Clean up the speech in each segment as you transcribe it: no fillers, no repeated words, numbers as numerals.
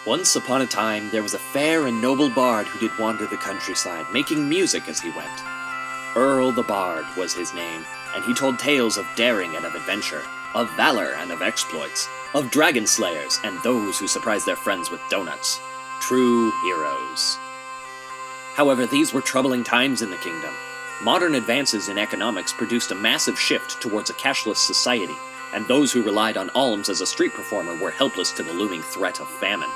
Once upon a time, there was a fair and noble bard who did wander the countryside, making music as he went. Earl the Bard was his name, and he told tales of daring and of adventure, of valor and of exploits, of dragon slayers and those who surprised their friends with donuts. True heroes. However, these were troubling times in the kingdom. Modern advances in economics produced a massive shift towards a cashless society, and those who relied on alms as a street performer were helpless to the looming threat of famine.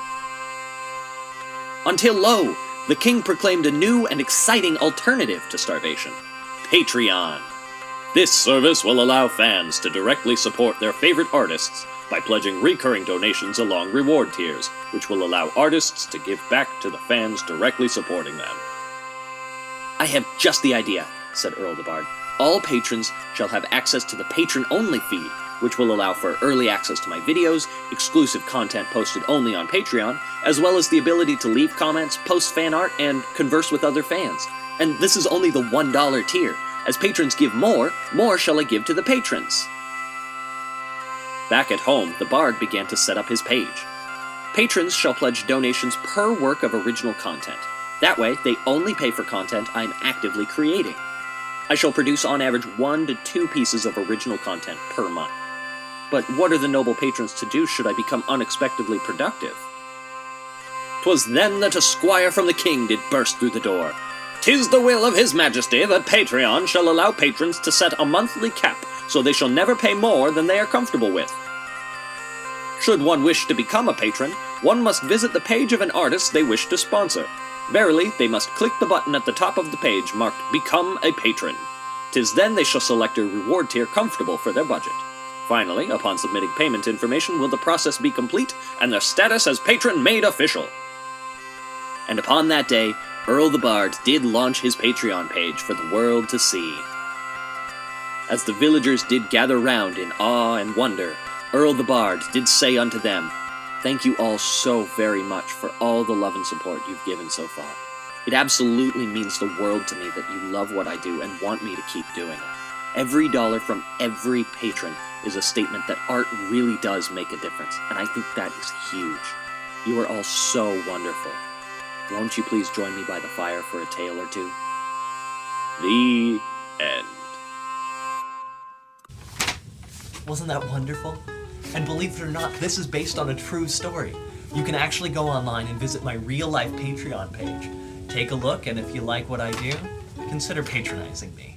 Until lo, the king proclaimed a new and exciting alternative to starvation: Patreon. This service will allow fans to directly support their favorite artists by pledging recurring donations along reward tiers, which will allow artists to give back to the fans directly supporting them. I have just the idea, said Earl the Bard. All patrons shall have access to the patron-only feed, which will allow for early access to my videos, exclusive content posted only on Patreon, as well as the ability to leave comments, post fan art, and converse with other fans. And this is only the $1 tier. As patrons give more shall I give to the patrons. Back at home, the Bard began to set up his page. Patrons shall pledge donations per work of original content. That way, they only pay for content I'm actively creating. I shall produce on average 1 to 2 pieces of original content per month. But what are the noble patrons to do should I become unexpectedly productive? 'Twas then that a squire from the king did burst through the door. "'Tis the will of his majesty that Patreon shall allow patrons to set a monthly cap, so they shall never pay more than they are comfortable with. Should one wish to become a patron, one must visit the page of an artist they wish to sponsor. Verily, they must click the button at the top of the page marked Become a Patron. 'Tis then they shall select a reward tier comfortable for their budget. Finally, upon submitting payment information, will the process be complete, and their status as patron made official." And upon that day, Earl the Bard did launch his Patreon page for the world to see. As the villagers did gather round in awe and wonder, Earl the Bard did say unto them, "Thank you all so very much for all the love and support you've given so far. It absolutely means the world to me that you love what I do and want me to keep doing it. Every dollar from every patron is a statement that art really does make a difference, and I think that is huge. You are all so wonderful. Won't you please join me by the fire for a tale or two?" The end. Wasn't that wonderful? And believe it or not, this is based on a true story. You can actually go online and visit my real-life Patreon page. Take a look, and if you like what I do, consider patronizing me.